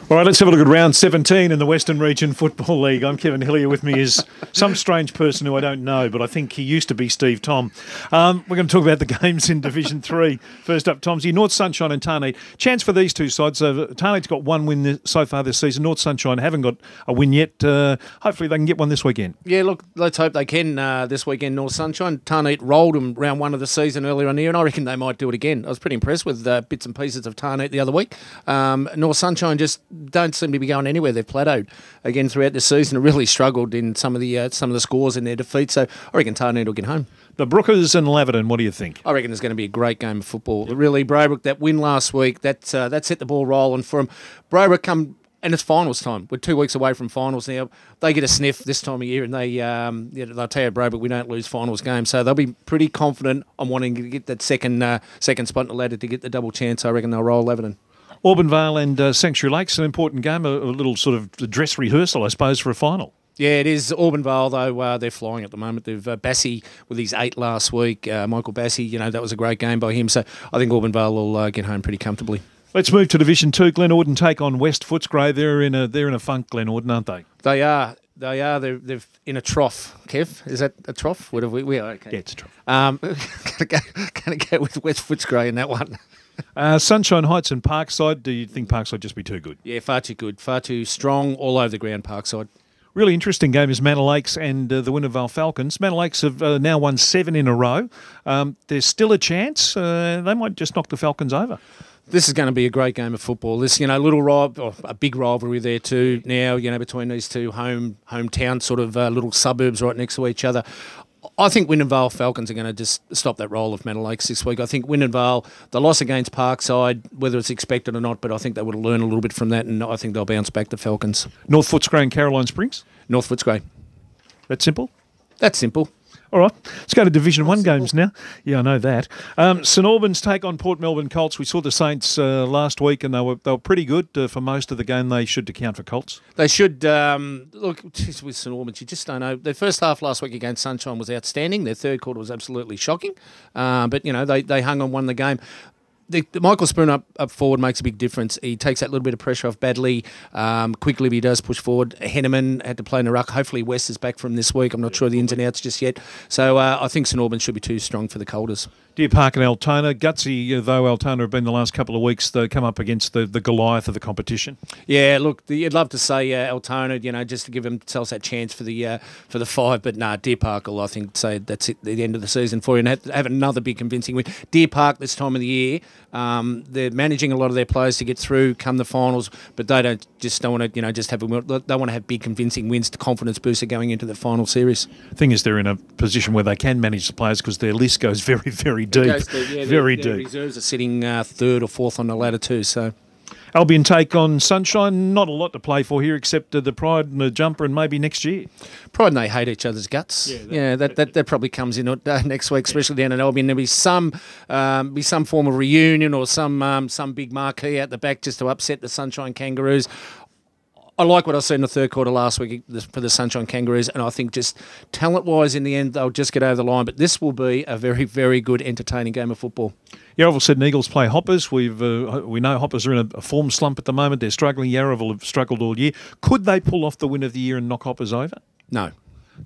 All right, let's have a look at round 17 in the Western Region Football League. I'm Kevin Hillier. With me is some strange person who I don't know, but I think he used to be Steve Thom. We're going to talk about the games in Division 3. First up, Tomsy, North Sunshine and Tarneit. Chance for these two sides. Tarneit's got one win so far this season. North Sunshine haven't got a win yet. Hopefully they can get one this weekend. Yeah, look, let's hope they can this weekend, North Sunshine. Tarneit rolled them round one of the season earlier on here, and I reckon they might do it again. I was pretty impressed with bits and pieces of Tarneit the other week. North Sunshine just don't seem to be going anywhere. They've plateaued again throughout the season. Really struggled in some of the scores in their defeat. So I reckon Tarneit will get home. The Brookers and Laverton, what do you think? I reckon it's going to be a great game of football. Really, Braybrooke, that win last week, that set the ball rolling for them. Braybrooke come, and it's finals time. We're 2 weeks away from finals now. They get a sniff this time of year, and they'll tell you, Braybrooke, we don't lose finals games. So they'll be pretty confident on wanting to get that second spot in the ladder to get the double chance. I reckon they'll roll Laverton. Auburnvale and Sanctuary Lakes, an important game, a little sort of dress rehearsal, I suppose, for a final. Yeah, it is. Auburnvale, though, they're flying at the moment. They've Bassey with his 8 last week. Michael Bassey, that was a great game by him. So I think Auburnvale will get home pretty comfortably. Let's move to Division 2. Glen Orden take on West Footscray. They're in a funk, Glen Orden, aren't they? They are. They're in a trough. Kev, is that a trough? What have we are okay. Yeah, it's a trough. Gonna go with West Footscray in that one. Sunshine Heights and Parkside. Do you think Parkside just be too good? Yeah, far too good. Far too strong all over the ground, Parkside. Really interesting game is Manor Lakes and the Wintervale Falcons. Manor Lakes have now won 7 in a row. There's still a chance. They might just knock the Falcons over. This is going to be a great game of football. This, a big rivalry there too now, between these two hometown sort of little suburbs right next to each other. I think Wintervale Falcons are going to just stop that roll of Manor Lakes this week. I think Wintervale, the loss against Parkside, whether it's expected or not, but I think they would learn a little bit from that, and I think they'll bounce back the Falcons. North Footscray and Caroline Springs? North Footscray. That simple? That's simple. All right, let's go to Division 1 games now. Yeah, I know that. St Albans take on Port Melbourne Colts. We saw the Saints last week, and they were pretty good for most of the game. They should account for Colts. They should. Look, with St Albans, you just don't know. Their first half last week against Sunshine was outstanding. Their third quarter was absolutely shocking. But, they hung on, won the game. Michael Spoon up forward makes a big difference. He takes that little bit of pressure off Badley. Quickly, he does push forward. Henneman had to play in a ruck. Hopefully, West is back from this week. I'm not sure the ins and outs just yet. So I think St Albans should be too strong for the Colders. Deer Park and Altona. Gutsy, though Altona have been the last couple of weeks, they come up against the Goliath of the competition. Yeah, look, you'd love to say Altona, just to give themselves that chance for the 5. But Deer Park will, I think, say that's it, the end of the season for you, and have another big convincing win. Deer Park this time of the year, they're managing a lot of their players to get through, come the finals, but they don't want to, just have. They want to have big convincing wins, to confidence booster going into the final series. Thing is, they're in a position where they can manage the players because their list goes very, very deep. Very deep. Their reserves are sitting 3rd or 4th on the ladder too. So, Albion take on Sunshine. Not a lot to play for here, except the pride and the jumper, and maybe next year. Pride and they hate each other's guts. That probably comes in next week, especially down in Albion. There'll be some form of reunion or some big marquee out the back just to upset the Sunshine Kangaroos. I like what I saw in the third quarter last week for the Sunshine Kangaroos, and I think just talent-wise in the end, they'll just get over the line. But this will be a very, very good, entertaining game of football. Yarraville Sydney Eagles play Hoppers. We know Hoppers are in a form slump at the moment. They're struggling. Yarraville have struggled all year. Could they pull off the win of the year and knock Hoppers over? No.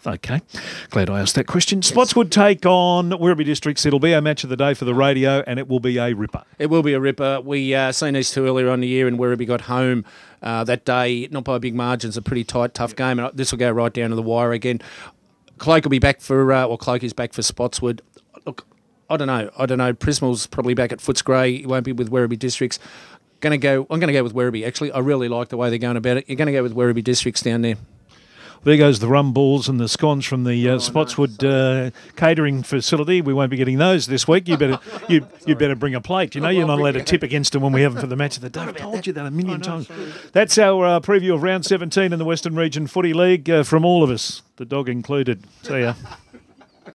Okay. Glad I asked that question. Yes. Spotswood take on Werribee Districts. It'll be our match of the day for the radio, and it will be a ripper. It will be a ripper. We seen these two earlier on the year, and Werribee got home that day, not by big margins, a pretty tight, tough game. And this will go right down to the wire again. Cloak will be back Cloak is back for Spotswood. Look, I don't know. Prismal's probably back at Footscray. He won't be with Werribee Districts. I'm going to go with Werribee, actually. I really like the way they're going about it. You're going to go with Werribee Districts down there. There goes the rum balls and the scones from the Spotswood catering facility. We won't be getting those this week. You better bring a plate. You're not allowed to tip against them when we have them for the match of the day. I've told you that a million times. That's our preview of round 17 in the Western Region Footy League from all of us, the dog included. See ya.